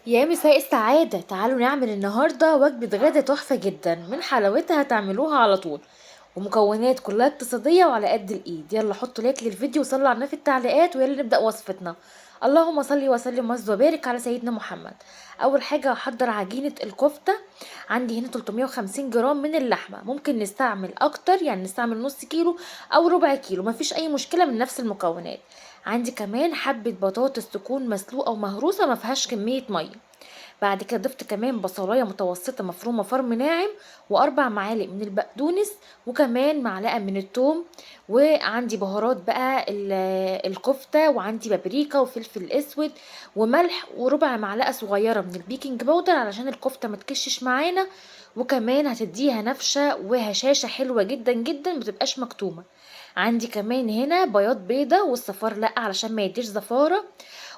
يا مساء السعادة، تعالوا نعمل النهاردة وجبة غدا تحفة جدا. من حلاوتها هتعملوها على طول، ومكونات كلها اقتصادية وعلى قد الإيد. يلا حطوا لايك للفيديو وصلوا على النبي في التعليقات، ويلا نبدأ وصفتنا. اللهم صل وسلم وبارك على سيدنا محمد. أول حاجة هحضر عجينة الكفتة. عندي هنا 350 جرام من اللحمة، ممكن نستعمل أكتر، يعني نستعمل نص كيلو أو ربع كيلو، مفيش أي مشكلة من نفس المكونات. عندي كمان حبة بطاطس تكون مسلوقة ومهروسة مفيهاش كمية مية. بعد كده ضفت كمان بصلايه متوسطه مفرومه فرم ناعم، واربع معالق من البقدونس، وكمان معلقه من الثوم. وعندي بهارات بقى الكفته، وعندي بابريكا وفلفل اسود وملح، وربع معلقه صغيره من البيكنج باودر علشان الكفته ما تكشش معانا، وكمان هتديها نفشه وهشاشه حلوه جدا جدا متبقاش مكتومه. عندي كمان هنا بياض بيضه، والصفار لا علشان ما يديش زفاره.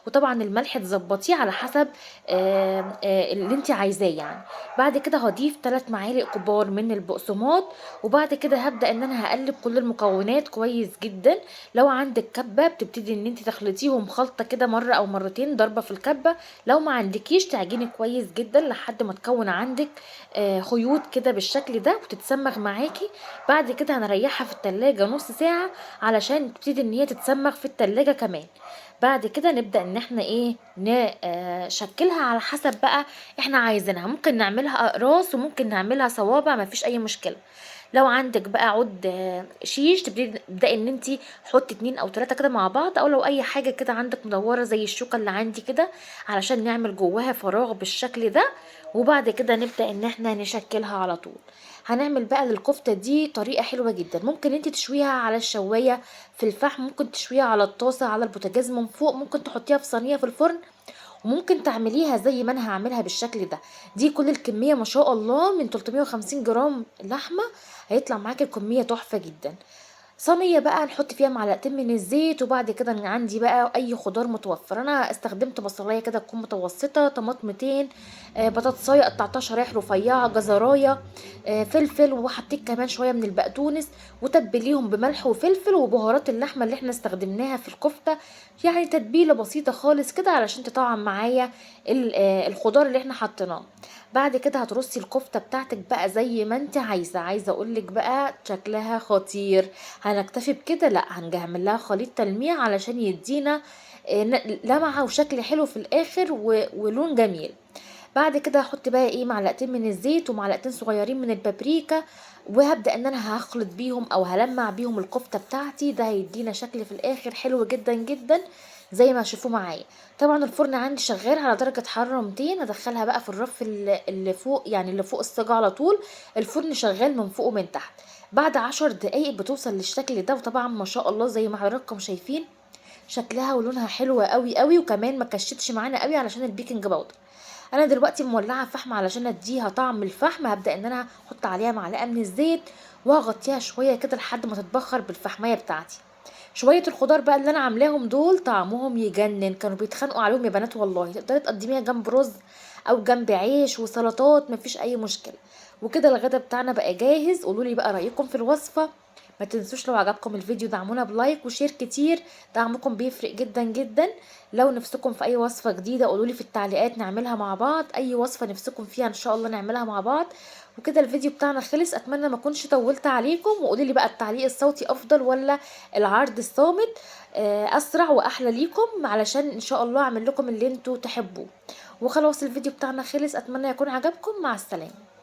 وطبعا الملح تظبطيه على حسب اللي انت عايزاه يعني. بعد كده هضيف 3 معالق كبار من البقسماط. وبعد كده هبدأ ان انا هقلب كل المكونات كويس جدا. لو عندك كبة بتبتدي ان انت تخلطيهم خلطة كده مرة او مرتين ضربة في الكبة. لو ما عندكيش تعجني كويس جدا لحد ما تكون عندك خيوط كده بالشكل ده وتتسمغ معاكي. بعد كده هنريحها في التلاجة نص ساعة علشان تبتدي ان هي تتسمغ في التلاجة كمان. بعد كده نبدأ ان احنا ايه نشكلها على حسب بقى احنا عايزينها. ممكن نعملها اقراص وممكن نعملها صوابع، مفيش اي مشكلة. لو عندك بقى عود شيش تبدأي ان انتي حطي 2 او 3 كده مع بعض، او لو اي حاجة كده عندك مدورة زي الشوكة اللي عندي كده علشان نعمل جواها فراغ بالشكل ده. وبعد كده نبدأ ان احنا نشكلها على طول. هنعمل بقى للكفتة دي طريقة حلوة جدا. ممكن انت تشويها على الشواية في الفحم، ممكن تشويها على الطاسة على البوتاجاز من فوق، ممكن تحطيها في صينية في الفرن، وممكن تعمليها زي ما انا هعملها بالشكل ده. دي كل الكمية ما شاء الله من 350 جرام لحمة، هيطلع معاكي الكمية تحفة جدا. صينية بقى نحط فيها معلقتين من الزيت، وبعد كده أنا عندي بقى اي خضار متوفر. انا استخدمت بصلايه كده تكون متوسطه، طماطمتين، بطاطسايه قطعتها شرايح رفيعه، جزرايه، فلفل، وحطيت كمان شويه من البقدونس، وتبليهم بملح وفلفل وبهارات اللحمه اللي احنا استخدمناها في الكفته. يعني تتبيله بسيطه خالص كده علشان تطعم معايا الخضار اللي احنا حطيناه. بعد كده هترصي الكفته بتاعتك بقى زي ما انت عايزه اقولك بقى شكلها خطير. هنكتفي بكده؟ لا، هنعمل لها خليط تلميع علشان يدينا لمعة وشكل حلو في الاخر ولون جميل. بعد كده هحط بقى ايه معلقتين من الزيت ومعلقتين صغيرين من البابريكا، وهبدأ ان انا هخلط بيهم او هلمع بيهم الكفتة بتاعتي. ده هيدينا شكل في الاخر حلو جدا جدا زي ما هتشوفوه معايا. طبعا الفرن عندي شغال على درجة حرارة 200. ادخلها بقى في الرف اللي فوق، يعني اللي فوق الصاج على طول. الفرن شغال من فوق ومن تحت. بعد 10 دقايق بتوصل للشكل ده، وطبعا ما شاء الله زي ما حضراتكم شايفين شكلها ولونها حلو قوي قوي، وكمان ما كشتش معانا قوي علشان البيكنج باودر. انا دلوقتي مولعه فحم علشان اديها طعم الفحم. هبدا ان انا احط عليها معلقه من الزيت، وهغطيها شويه كده لحد ما تتبخر بالفحميه بتاعتي. شويه الخضار بقى اللي انا عاملاهم دول طعمهم يجنن، كانوا بيتخانقوا عليهم يا بنات والله. تقدري تقدميها جنب رز او جنب عيش وسلطات، مفيش اي مشكله. وكده الغدا بتاعنا بقى جاهز. قولولي بقى رايكم في الوصفه. ما تنسوش لو عجبكم الفيديو دعمونا بلايك وشير كتير، دعمكم بيفرق جدا جدا. لو نفسكم في اي وصفة جديدة قولولي في التعليقات نعملها مع بعض. اي وصفة نفسكم فيها ان شاء الله نعملها مع بعض. وكده الفيديو بتاعنا خلص. اتمنى ما اكونش طولت عليكم، وقولولي بقى التعليق الصوتي افضل ولا العرض الصامت اسرع واحلى ليكم، علشان ان شاء الله اعمل لكم اللي انتوا تحبوه. وخلاص الفيديو بتاعنا خلص. اتمنى يكون عجبكم. مع السلامة.